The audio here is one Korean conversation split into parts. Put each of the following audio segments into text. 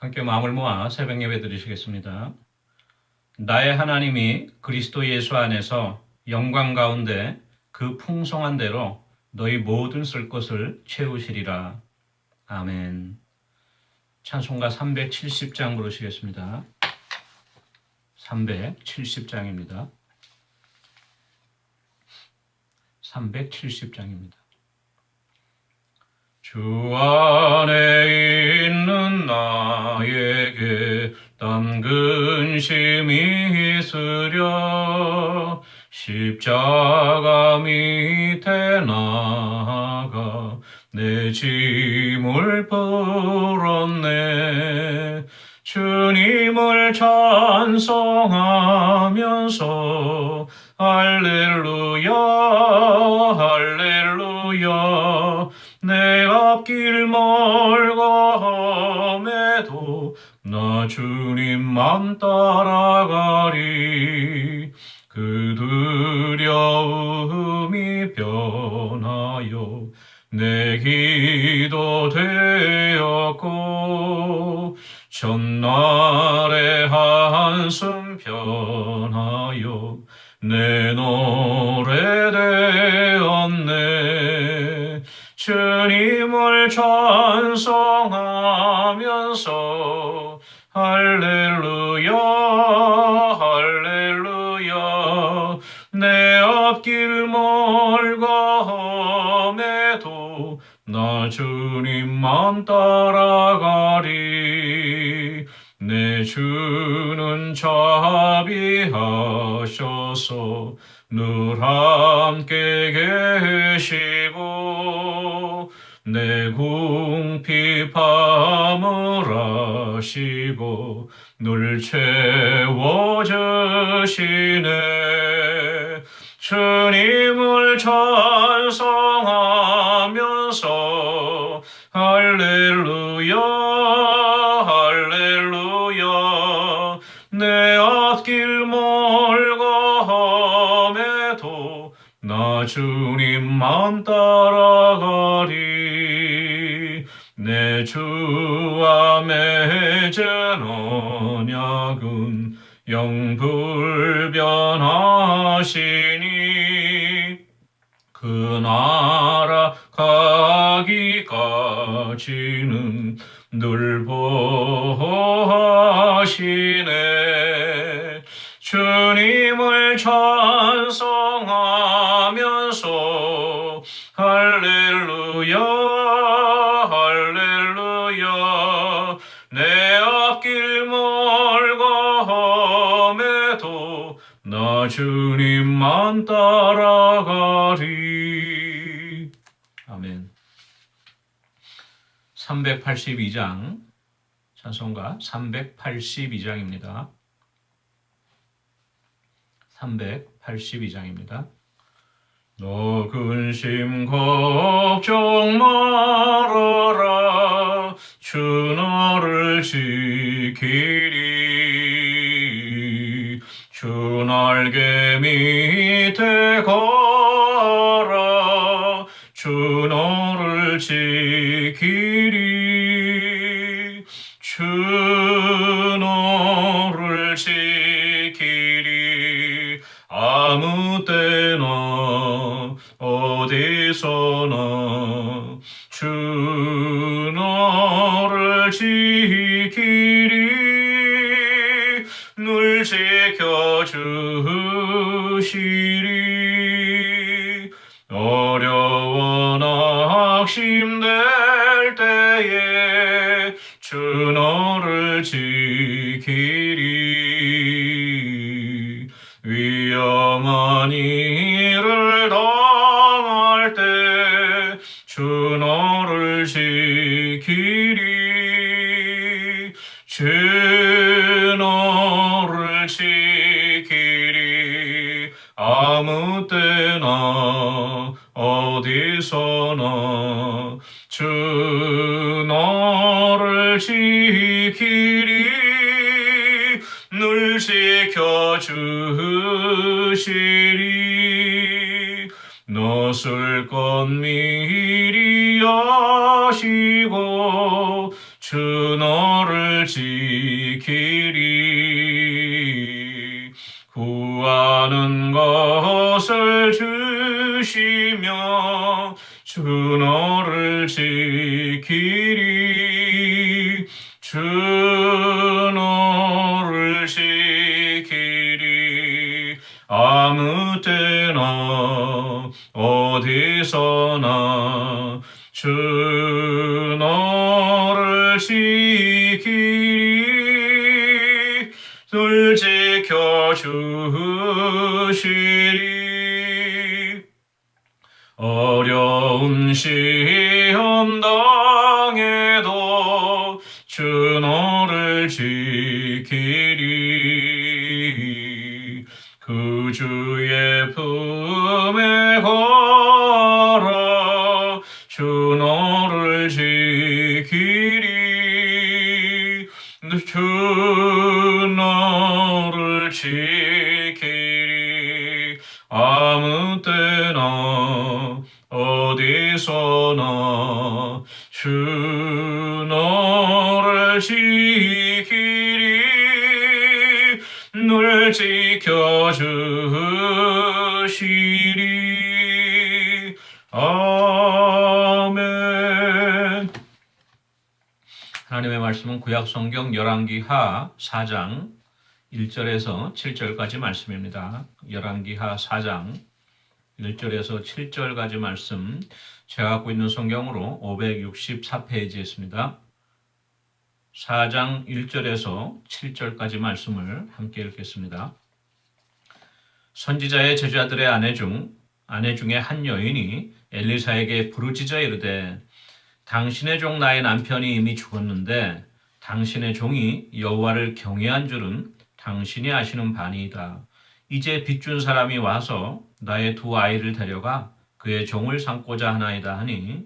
함께 마음을 모아 새벽 예배 드리시겠습니다. 나의 하나님이 그리스도 예수 안에서 영광 가운데 그 풍성한 대로 너희 모든 쓸 것을 채우시리라. 아멘. 찬송가 370장 부르시겠습니다. 370장입니다. 370장입니다. 주 안에 있는 나에게 땀 근심이 있으려 십자가 밑에 나아가 내 짐을 풀었네. 주님을 찬송하면서 할렐루야 할렐루야 내 앞길 멀고함에도 나 주님만 따라가리. 그 두려움이 변하여 내 기도 되었고 전날의 한숨 변하여 내 노래 되었네. 주님을 찬송하면서 할렐루야 할렐루야 내 앞길 멀고함에도 나 주님만 따라가리. 내 주는 자비하셔서 늘 함께 계시고 내 궁핍함을 아시고 늘 채워주시네. 주님을 찬송하면서 할렐루야 할렐루야 내 앞길 멀고함에도 나 주님만 따라가리. 내 주와 맺은 언약은 영불변하시니 그 나라 가기까지는 늘 보호하시네. 주님을 찬송하면서 할렐루야 할렐루야 내 앞길 멀고함에도 나 주님만 따라가리. 아멘. 382장 찬송가 382장입니다. 382장입니다. 너 근심 걱정 말아라 주 너를 지키리. 주 날개 밑에 거라 주 너를 지키리. 주 너를 지키리. 아무 때나 어디서나 주 너를 지키리. 늘 지켜주시리. 어려워 낙심될 때에 주 너를 지키리. 위험한 일을 당할 때 주 너를 지키리. 주 너를 지키리. 아무 때나 어디서나 주 너를 지키리. 늘 지켜주시리. 너 쓸 것 미리 아시고 주 너를 너를 지키리. 구하는 것을 주시며 주 너를 지키리. 주 너를 지키리. 아무 때나 어디서나 주 너를 지키리. 늘 지켜주시리. 어려운 시험 당해도 주 너를 지키리. 그 주의 품에 걸어 주 너를 지키리. 주 너를 지키리. 아무 때나 어디서나 주 너를 지키리. 늘 지켜주시리. 아멘. 하나님의 말씀은 구약성경 열왕기하 4장 1절에서 7절까지 말씀입니다. 열왕기하 4장 1절에서 7절까지 말씀, 제가 갖고 있는 성경으로 564페이지에 있습니다. 4장 1절에서 7절까지 말씀을 함께 읽겠습니다. 선지자의 제자들의 아내 중에 한 여인이 엘리사에게 부르짖어 이르되, 당신의 종 나의 남편이 이미 죽었는데 당신의 종이 여호와를 경외한 줄은 당신이 아시는 바니이다. 이제 빚준 사람이 와서 나의 두 아이를 데려가 그의 종을 삼고자 하나이다 하니,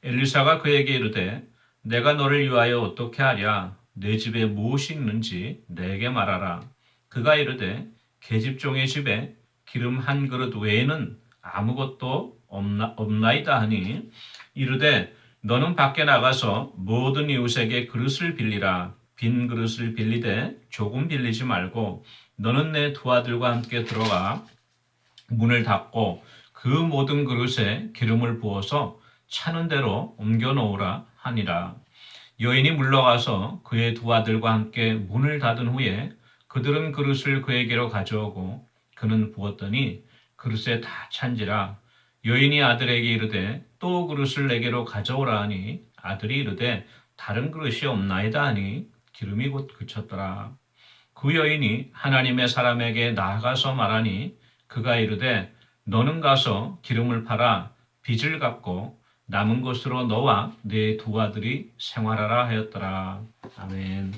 엘리사가 그에게 이르되, 내가 너를 위하여 어떻게 하랴? 내 집에 무엇이 있는지 내게 말하라. 그가 이르되, 계집종의 집에 기름 한 그릇 외에는 아무것도 없나이다 하니, 이르되, 너는 밖에 나가서 모든 이웃에게 그릇을 빌리라. 빈 그릇을 빌리되 조금 빌리지 말고 너는 내 두 아들과 함께 들어가 문을 닫고 그 모든 그릇에 기름을 부어서 차는 대로 옮겨 놓으라 하니라. 여인이 물러가서 그의 두 아들과 함께 문을 닫은 후에 그들은 그릇을 그에게로 가져오고 그는 부었더니 그릇에 다 찬지라. 여인이 아들에게 이르되, 또 그릇을 내게로 가져오라 하니, 아들이 이르되, 다른 그릇이 없나이다 하니 기름이 곧 그쳤더라. 그 여인이 하나님의 사람에게 나아가서 말하니, 그가 이르되, 너는 가서 기름을 팔아 빚을 갚고 남은 것으로 너와 네 두 아들이 생활하라 하였더라. 아멘.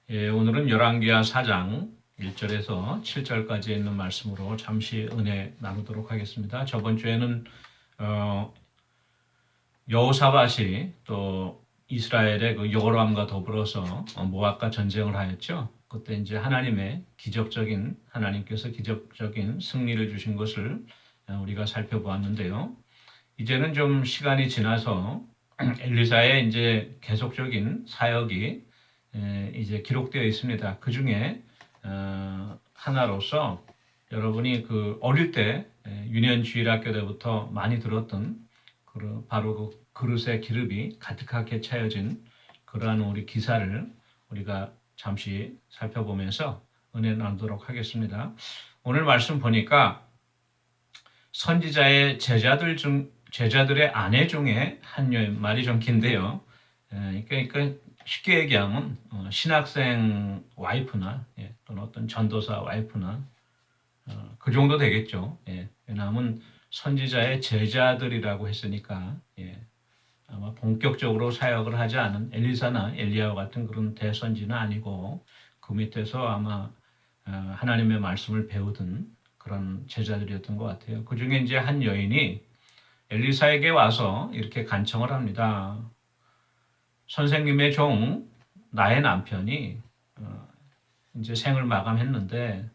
오늘은 열왕기하 4장 1절에서 7절까지 있는 말씀으로 잠시 은혜 나누도록 하겠습니다. 저번 주에는 여호사밧이 또 이스라엘의 그 여로함과 더불어서 모압과 전쟁을 하였죠. 그때 이제 하나님께서 기적적인 승리를 주신 것을 우리가 살펴보았는데요. 이제는 좀 시간이 지나서 엘리사의 이제 계속적인 사역이 이제 기록되어 있습니다. 그 중에 하나로서 여러분이 그 어릴 때 유년주일학교 때부터 많이 들었던 바로 그 그릇에 기름이 가득하게 차여진 그러한 우리 기사를 우리가 잠시 살펴보면서 은혜 나누도록 하겠습니다. 오늘 말씀 보니까 선지자의 제자들의 아내 중에 한 여인, 말이 좀 긴데요. 그러니까 쉽게 얘기하면 신학생 와이프나 또는 어떤 전도사 와이프나 그 정도 되겠죠. 왜냐하면 선지자의 제자들이라고 했으니까 아마 본격적으로 사역을 하지 않은 엘리사나 엘리야와 같은 그런 대선지는 아니고 그 밑에서 아마 하나님의 말씀을 배우던 그런 제자들이었던 것 같아요. 그 중에 이제 한 여인이 엘리사에게 와서 이렇게 간청을 합니다. 선생님의 종 나의 남편이 이제 생을 마감했는데,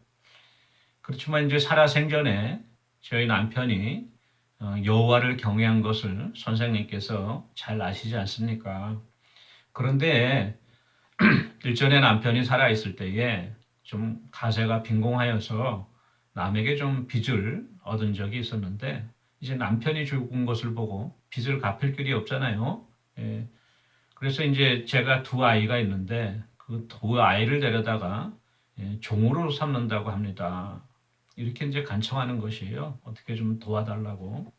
그렇지만 이제 살아생전에 저희 남편이 여호와를 경외한 것을 선생님께서 잘 아시지 않습니까? 그런데 일전에 남편이 살아있을 때에 좀 가세가 빈공하여서 남에게 좀 빚을 얻은 적이 있었는데 이제 남편이 죽은 것을 보고 빚을 갚을 길이 없잖아요. 예, 그래서 이제 제가 두 아이가 있는데 그 두 아이를 데려다가 종으로 삼는다고 합니다. 이렇게 이제 간청하는 것이에요. 어떻게 좀 도와달라고.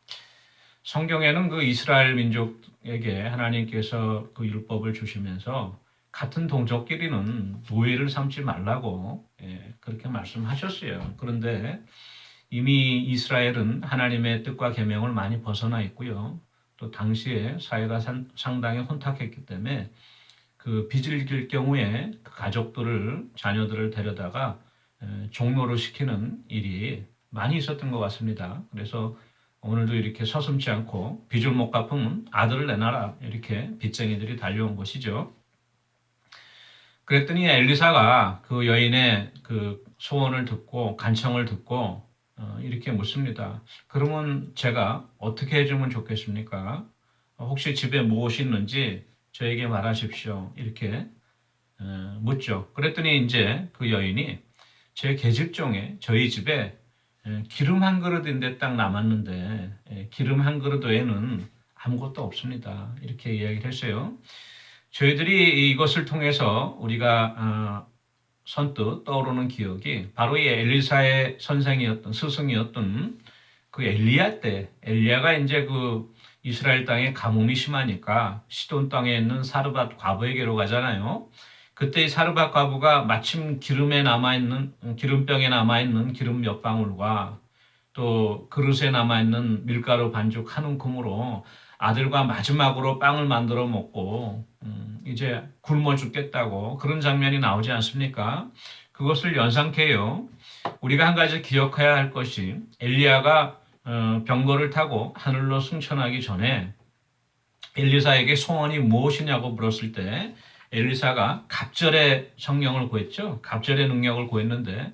성경에는 그 이스라엘 민족에게 하나님께서 그 율법을 주시면서 같은 동족끼리는 노예를 삼지 말라고 그렇게 말씀하셨어요. 그런데 이미 이스라엘은 하나님의 뜻과 계명을 많이 벗어나 있고요. 또 당시에 사회가 상당히 혼탁했기 때문에 그 빚을 질 경우에 그 가족들을 자녀들을 데려다가 종로로 시키는 일이 많이 있었던 것 같습니다. 그래서 오늘도 이렇게 서슴지 않고 빚을 못 갚으면 아들을 내놔라 이렇게 빚쟁이들이 달려온 것이죠. 그랬더니 엘리사가 그 여인의 그 소원을 듣고 간청을 듣고 이렇게 묻습니다. 그러면 제가 어떻게 해주면 좋겠습니까? 혹시 집에 무엇이 있는지 저에게 말하십시오. 이렇게 묻죠. 그랬더니 이제 그 여인이 제 계집종에 저희 집에 기름 한 그릇인데 딱 남았는데 기름 한 그릇 외에는 아무것도 없습니다. 이렇게 이야기를 했어요. 저희들이 이것을 통해서 우리가 선뜻 떠오르는 기억이 바로 이 엘리사의 선생이었던 스승이었던 그 엘리야 때 엘리야가 이제 그 이스라엘 땅에 가뭄이 심하니까 시돈 땅에 있는 사르밧 과부에게로 가잖아요. 그때 이 사르밧 과부가 마침 기름병에 남아있는 기름 몇 방울과 또 그릇에 남아있는 밀가루 반죽 한 움큼으로 아들과 마지막으로 빵을 만들어 먹고 이제 굶어 죽겠다고 그런 장면이 나오지 않습니까? 그것을 연상케 해요. 우리가 한 가지 기억해야 할 것이 엘리야가 병거를 타고 하늘로 승천하기 전에 엘리사에게 소원이 무엇이냐고 물었을 때 엘리사가 갑절의 성령을 구했죠. 갑절의 능력을 구했는데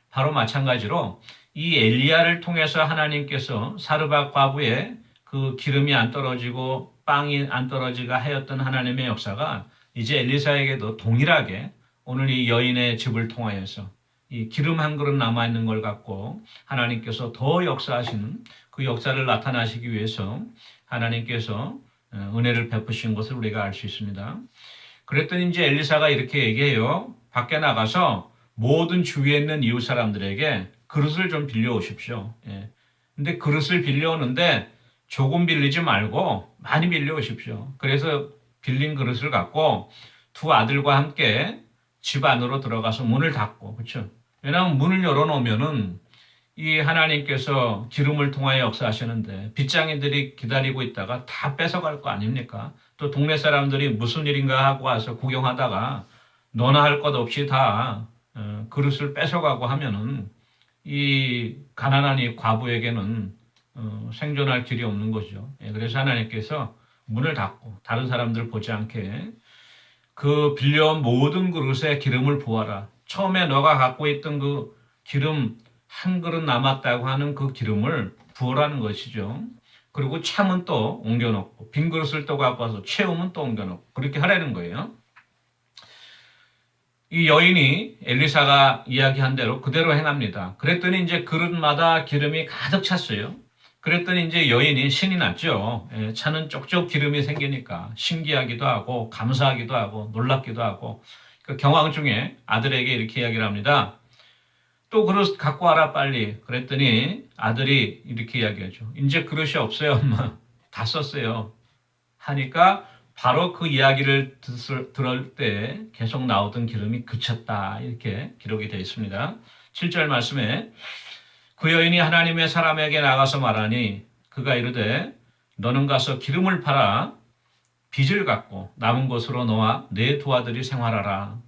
바로 마찬가지로 이 엘리야를 통해서 하나님께서 사르밧 과부의 그 기름이 안 떨어지고 빵이 안 떨어지가 하였던 하나님의 역사가 이제 엘리사에게도 동일하게 오늘 이 여인의 집을 통하여서 이 기름 한 그릇 남아있는 걸 갖고 하나님께서 더 역사하시는 그 역사를 나타나시기 위해서 하나님께서 은혜를 베푸신 것을 우리가 알 수 있습니다. 그랬더니 이제 엘리사가 이렇게 얘기해요. 밖에 나가서 모든 주위에 있는 이웃 사람들에게 그릇을 좀 빌려오십시오. 근데 그릇을 빌려오는데 조금 빌리지 말고 많이 빌려오십시오. 그래서 빌린 그릇을 갖고 두 아들과 함께 집 안으로 들어가서 문을 닫고, 그렇죠? 왜냐하면 문을 열어놓으면은 이 하나님께서 기름을 통하여 역사하시는데 빚장이들이 기다리고 있다가 다 뺏어갈 거 아닙니까? 또 동네 사람들이 무슨 일인가 하고 와서 구경하다가 너나 할 것 없이 다 그릇을 뺏어가고 하면은 이 가난한 이 과부에게는 생존할 길이 없는 거죠. 그래서 하나님께서 문을 닫고 다른 사람들 보지 않게 그 빌려온 모든 그릇에 기름을 부어라. 처음에 너가 갖고 있던 그 기름 한 그릇 남았다고 하는 그 기름을 부어라는 것이죠. 그리고 참은 또 옮겨놓고 빈 그릇을 또 갖고 와서 채우면 또 옮겨놓고 그렇게 하라는 거예요. 이 여인이 엘리사가 이야기한 대로 그대로 행합니다. 그랬더니 이제 그릇마다 기름이 가득 찼어요. 그랬더니 이제 여인이 신이 났죠. 차는 쪽쪽 기름이 생기니까 신기하기도 하고 감사하기도 하고 놀랍기도 하고 그 경황 중에 아들에게 이렇게 이야기를 합니다. 또 그릇 갖고 와라 빨리. 그랬더니 아들이 이렇게 이야기하죠. 이제 그릇이 없어요 엄마. 다 썼어요. 하니까 바로 그 이야기를 들을 때 계속 나오던 기름이 그쳤다. 이렇게 기록이 되어 있습니다. 7절 말씀에 그 여인이 하나님의 사람에게 나가서 말하니 그가 이르되 너는 가서 기름을 팔아 빚을 갚고 남은 것으로 너와 네 두 아들이 생활하라.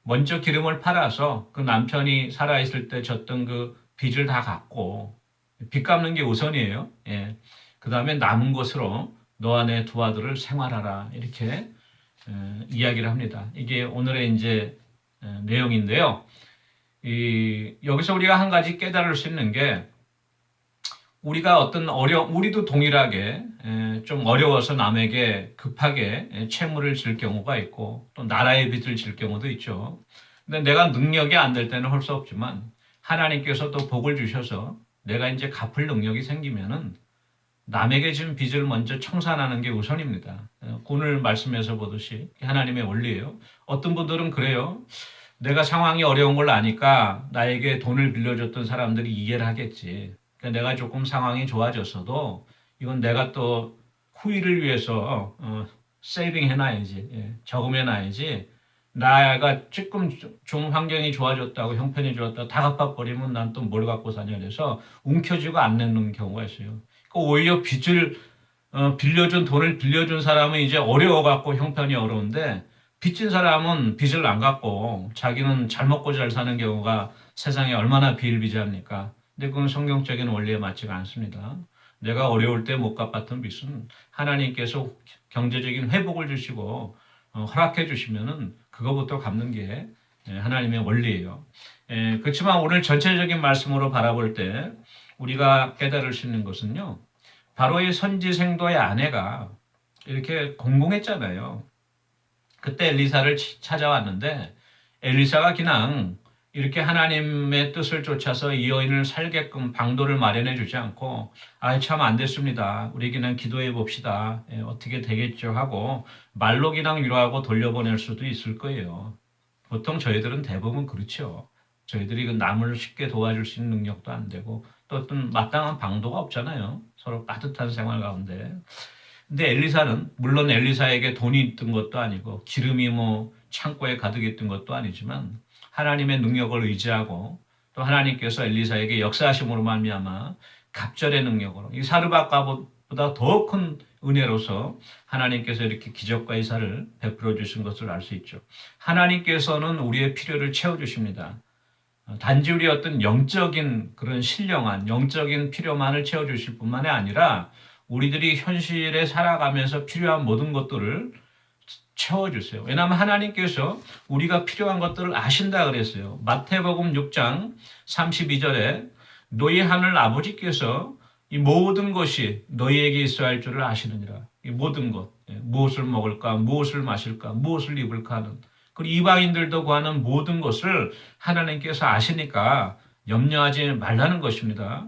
먼저 기름을 팔아서 그 남편이 살아있을 때 졌던 그 빚을 다 갚고 빚 갚는 게 우선이에요. 그 다음에 남은 것으로 너와 내 두 아들을 생활하라. 이렇게 이야기를 합니다. 이게 오늘의 이제 내용인데요. 여기서 우리가 한 가지 깨달을 수 있는 게 우리가 우리도 동일하게 좀 어려워서 남에게 급하게 채무를 질 경우가 있고 또 나라의 빚을 질 경우도 있죠. 근데 내가 능력이 안 될 때는 할 수 없지만 하나님께서 또 복을 주셔서 내가 이제 갚을 능력이 생기면은 남에게 진 빚을 먼저 청산하는 게 우선입니다. 오늘 말씀에서 보듯이 하나님의 원리예요. 어떤 분들은 그래요. 내가 상황이 어려운 걸 아니까 나에게 돈을 빌려줬던 사람들이 이해를 하겠지. 그러니까 내가 조금 상황이 좋아졌어도 이건 내가 또 후일을 위해서 세이빙 해놔야지. 저금해놔야지. 나가 조금 좀 환경이 좋아졌다고 형편이 좋았다고 다 갚아버리면 난 또 뭘 갖고 사냐 그래서 움켜쥐고 안 내는 경우가 있어요. 그러니까 오히려 빌려준 돈을 빌려준 사람은 이제 어려워갖고 형편이 어려운데 빚진 사람은 빚을 안 갚고 자기는 잘 먹고 잘 사는 경우가 세상에 얼마나 비일비재합니까? 근데 그건 성경적인 원리에 맞지가 않습니다. 내가 어려울 때 못 갚았던 빚은 하나님께서 경제적인 회복을 주시고 허락해 주시면은 그거부터 갚는 게 하나님의 원리예요. 그렇지만 오늘 전체적인 말씀으로 바라볼 때 우리가 깨달을 수 있는 것은요. 바로 이 선지생도의 아내가 이렇게 공공했잖아요. 그때 엘리사를 찾아왔는데 엘리사가 그냥 이렇게 하나님의 뜻을 쫓아서 이 여인을 살게끔 방도를 마련해 주지 않고 참 안 됐습니다. 우리 그냥 기도해 봅시다. 어떻게 되겠죠 하고 말로 그냥 위로하고 돌려보낼 수도 있을 거예요. 보통 저희들은 대부분 그렇죠. 저희들이 그 남을 쉽게 도와줄 수 있는 능력도 안 되고 또 어떤 마땅한 방도가 없잖아요. 서로 따뜻한 생활 가운데. 근데 엘리사는 물론 엘리사에게 돈이 있던 것도 아니고 기름이 뭐 창고에 가득 있던 것도 아니지만 하나님의 능력을 의지하고 또 하나님께서 엘리사에게 역사하심으로 말미암아 갑절의 능력으로 이 사르밧가보다 더 큰 은혜로서 하나님께서 이렇게 기적과 이사를 베풀어 주신 것을 알 수 있죠. 하나님께서는 우리의 필요를 채워 주십니다. 단지 우리 어떤 영적인 그런 신령한 영적인 필요만을 채워주실 뿐만이 아니라 우리들이 현실에 살아가면서 필요한 모든 것들을 채워주세요. 왜냐하면 하나님께서 우리가 필요한 것들을 아신다 그랬어요. 마태복음 6장 32절에 너희 하늘 아버지께서 이 모든 것이 너희에게 있어야 할 줄을 아시느니라. 이 모든 것, 무엇을 먹을까, 무엇을 마실까, 무엇을 입을까 하는 그리고 이방인들도 구하는 모든 것을 하나님께서 아시니까 염려하지 말라는 것입니다.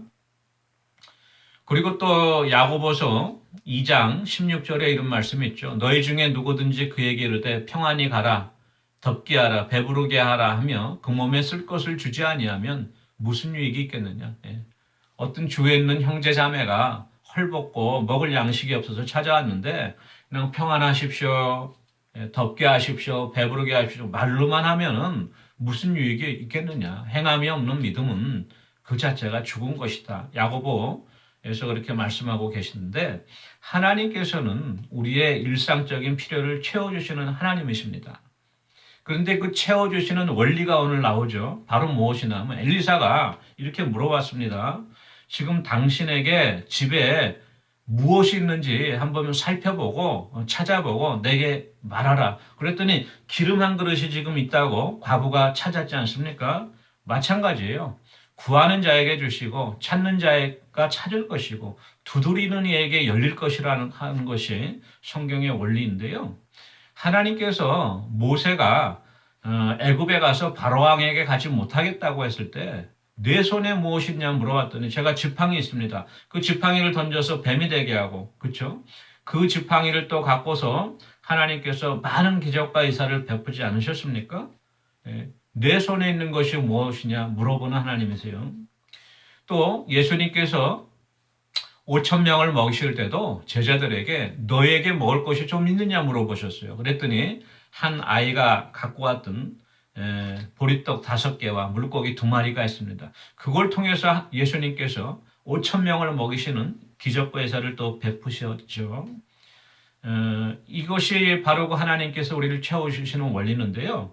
그리고 또 야고보서 2장 16절에 이런 말씀이 있죠. 너희 중에 누구든지 그에게 이르되 평안히 가라, 덥게 하라, 배부르게 하라 하며 그 몸에 쓸 것을 주지 아니하면 무슨 유익이 있겠느냐. 어떤 주에 있는 형제 자매가 헐벗고 먹을 양식이 없어서 찾아왔는데 그냥 평안하십시오. 덥게 하십시오. 배부르게 하십시오. 말로만 하면은 무슨 유익이 있겠느냐. 행함이 없는 믿음은 그 자체가 죽은 것이다. 야고보에서 그렇게 말씀하고 계시는데 하나님께서는 우리의 일상적인 필요를 채워주시는 하나님이십니다. 그런데 그 채워주시는 원리가 오늘 나오죠. 바로 무엇이냐 하면 엘리사가 이렇게 물어봤습니다. 지금 당신에게 집에 무엇이 있는지 한번 살펴보고 찾아보고 내게 말하라. 그랬더니 기름 한 그릇이 지금 있다고 과부가 찾았지 않습니까? 마찬가지예요. 구하는 자에게 주시고 찾는 자가 찾을 것이고 두드리는 이에게 열릴 것이라는 하는 것이 성경의 원리인데요. 하나님께서 모세가 애굽에 가서 바로왕에게 가지 못하겠다고 했을 때 내 손에 무엇이 있냐 물어봤더니 제가 지팡이 있습니다. 그 지팡이를 던져서 뱀이 되게 하고 그렇죠? 그 지팡이를 또 갖고서 하나님께서 많은 기적과 이사를 베푸지 않으셨습니까? 내 손에 있는 것이 무엇이냐 물어보는 하나님이세요. 또 예수님께서 5천 명을 먹이실 때도 제자들에게 너에게 먹을 것이 좀 있느냐 물어보셨어요. 그랬더니 한 아이가 갖고 왔던 보리떡 5개와 물고기 2마리가 있습니다. 그걸 통해서 예수님께서 5천 명을 먹이시는 기적과 예사를 또 베푸셨죠. 이것이 바로 그 하나님께서 우리를 채워주시는 원리인데요.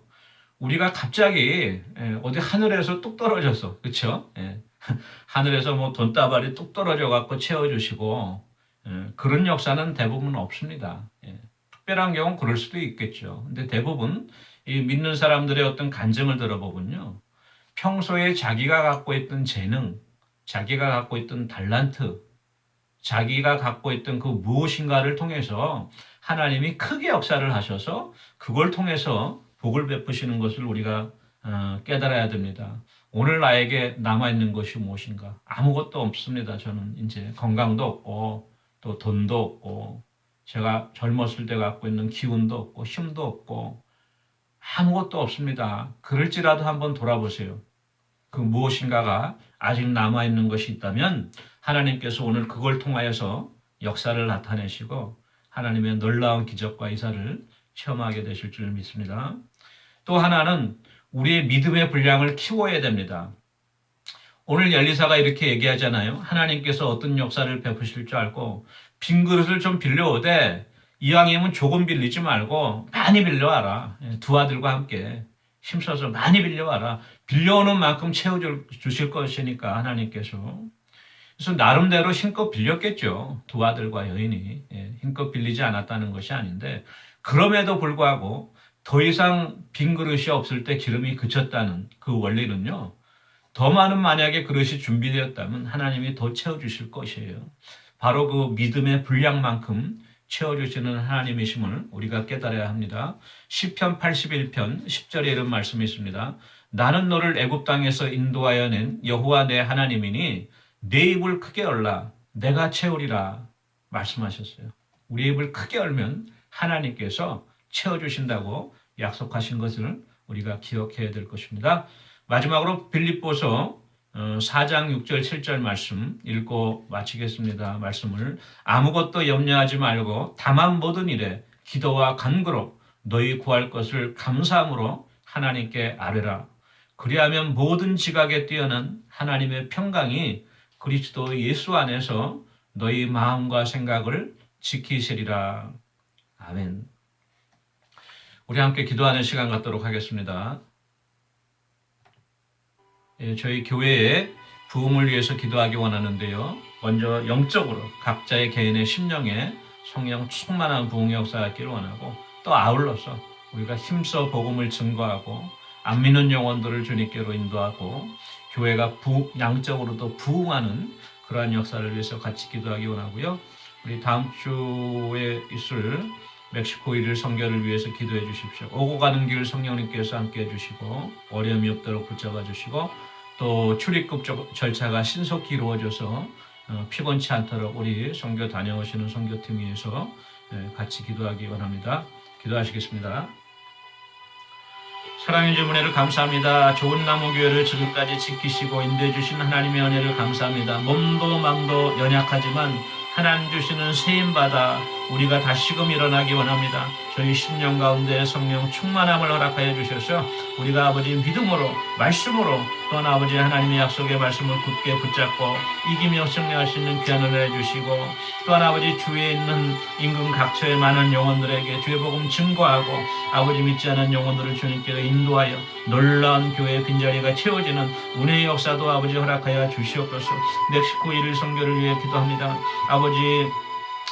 우리가 갑자기 어디 하늘에서 뚝 떨어져서 그렇죠? 하늘에서 뭐 돈다발이 뚝 떨어져 갖고 채워주시고 그런 역사는 대부분 없습니다. 특별한 경우는 그럴 수도 있겠죠. 근데 대부분 이 믿는 사람들의 어떤 간증을 들어보면요. 평소에 자기가 갖고 있던 재능, 자기가 갖고 있던 달란트, 자기가 갖고 있던 그 무엇인가를 통해서 하나님이 크게 역사를 하셔서 그걸 통해서 복을 베푸시는 것을 우리가 깨달아야 됩니다. 오늘 나에게 남아있는 것이 무엇인가? 아무것도 없습니다. 저는 이제 건강도 없고 또 돈도 없고 제가 젊었을 때 갖고 있는 기운도 없고 힘도 없고 아무것도 없습니다. 그럴지라도 한번 돌아보세요. 그 무엇인가가 아직 남아있는 것이 있다면 하나님께서 오늘 그걸 통하여서 역사를 나타내시고 하나님의 놀라운 기적과 이사를 체험하게 되실 줄 믿습니다. 또 하나는 우리의 믿음의 분량을 키워야 됩니다. 오늘 엘리사가 이렇게 얘기하잖아요. 하나님께서 어떤 역사를 베푸실 줄 알고 빈 그릇을 좀 빌려오되 이왕이면 조금 빌리지 말고 많이 빌려와라. 두 아들과 함께 힘써서 많이 빌려와라. 빌려오는 만큼 채워주실 것이니까 하나님께서. 그래서 나름대로 힘껏 빌렸겠죠. 두 아들과 여인이. 힘껏 빌리지 않았다는 것이 아닌데 그럼에도 불구하고 더 이상 빈 그릇이 없을 때 기름이 그쳤다는 그 원리는요. 더 많은 만약에 그릇이 준비되었다면 하나님이 더 채워주실 것이에요. 바로 그 믿음의 분량만큼 채워주시는 하나님이심을 우리가 깨달아야 합니다. 시편 81편 10절에 이런 말씀이 있습니다. 나는 너를 애굽 땅에서 인도하여 낸 여호와 내 하나님이니 내 입을 크게 열라 내가 채우리라 말씀하셨어요. 우리 입을 크게 열면 하나님께서 채워주신다고 약속하신 것을 우리가 기억해야 될 것입니다. 마지막으로 빌립보서 4장 6절 7절 말씀 읽고 마치겠습니다. 말씀을 아무것도 염려하지 말고 다만 모든 일에 기도와 간구로 너희 구할 것을 감사함으로 하나님께 아뢰라. 그리하면 모든 지각에 뛰어난 하나님의 평강이 그리스도 예수 안에서 너희 마음과 생각을 지키시리라. 아멘. 우리 함께 기도하는 시간 갖도록 하겠습니다. 저희 교회의 부흥을 위해서 기도하기 원하는데요. 먼저 영적으로 각자의 개인의 심령에 성령 충만한 부흥 역사가 있기를 원하고 또 아울러서 우리가 힘써 복음을 증거하고 안 믿는 영혼들을 주님께로 인도하고 교회가 양적으로도 부흥하는 그러한 역사를 위해서 같이 기도하기 원하고요. 우리 다음 주에 있을 멕시코 1일 선교를 위해서 기도해 주십시오. 오고 가는 길 성령님께서 함께 해주시고 어려움이 없도록 붙잡아 주시고 또 출입국 절차가 신속히 이루어져서 피곤치 않도록 우리 선교 다녀오시는 선교팀 위해서 같이 기도하기 원합니다. 기도하시겠습니다. 사랑의 주 은혜를 감사합니다. 좋은 나무 교회를 지금까지 지키시고 인도해 주신 하나님의 은혜를 감사합니다. 몸도 마음도 연약하지만 하나님 주시는 세임받아 우리가 다시금 일어나기 원합니다. 저희 심령 가운데 성령 충만함을 허락하여 주셔서 우리가 아버지 믿음으로 말씀으로 또한 아버지 하나님의 약속의 말씀을 굳게 붙잡고 이기며 승리할 수 있는 귀한 은혜를 주시고 또한 아버지 주위에 있는 인근 각처의 많은 영혼들에게 주의 복음 증거하고 아버지 믿지 않은 영혼들을 주님께로 인도하여 놀라운 교회의 빈자리가 채워지는 은혜의 역사도 아버지 허락하여 주시옵소서. 멕시코 1일 선교를 위해 기도합니다. 아버지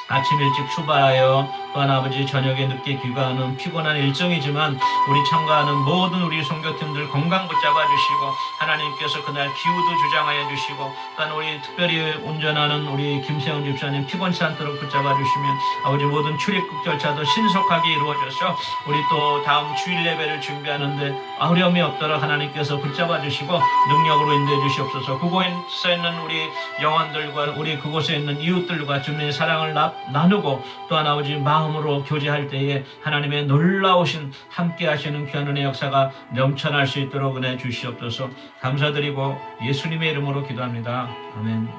아침 일찍 출발하여 또한 아버지 저녁에 늦게 귀가하는 피곤한 일정이지만 우리 참가하는 모든 우리 선교팀들 건강 붙잡아 주시고 하나님께서 그날 기후도 주장하여 주시고 또한 우리 특별히 운전하는 우리 김세훈 집사님 피곤치 않도록 붙잡아 주시면 아버지 모든 출입국 절차도 신속하게 이루어져서 우리 또 다음 주일 예배를 준비하는데 어려움이 없도록 하나님께서 붙잡아 주시고 능력으로 인도해 주시옵소서. 그곳에 있는 우리 영혼들과 우리 그곳에 있는 이웃들과 주님의 사랑을 나누고 또한 아버지 마음으로 교제할 때에 하나님의 놀라우신 함께 하시는 귀한 은혜 역사가 넘쳐날 수 있도록 은혜 주시옵소서. 감사드리고 예수님의 이름으로 기도합니다. 아멘.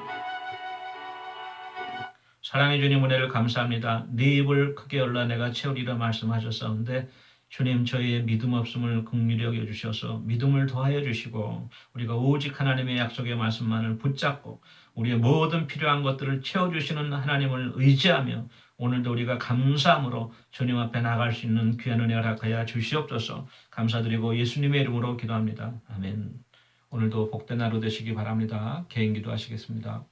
사랑해 주님 은혜를 감사합니다. 네 입을 크게 열라 내가 채우리라 말씀하셨사온데 주님 저희의 믿음 없음을 긍휼히 여겨주셔서 믿음을 더하여 주시고 우리가 오직 하나님의 약속의 말씀만을 붙잡고 우리의 모든 필요한 것들을 채워주시는 하나님을 의지하며 오늘도 우리가 감사함으로 주님 앞에 나갈 수 있는 귀한 은혜 허락하여 주시옵소서. 감사드리고 예수님의 이름으로 기도합니다. 아멘. 오늘도 복된 하루 되시기 바랍니다. 개인 기도하시겠습니다.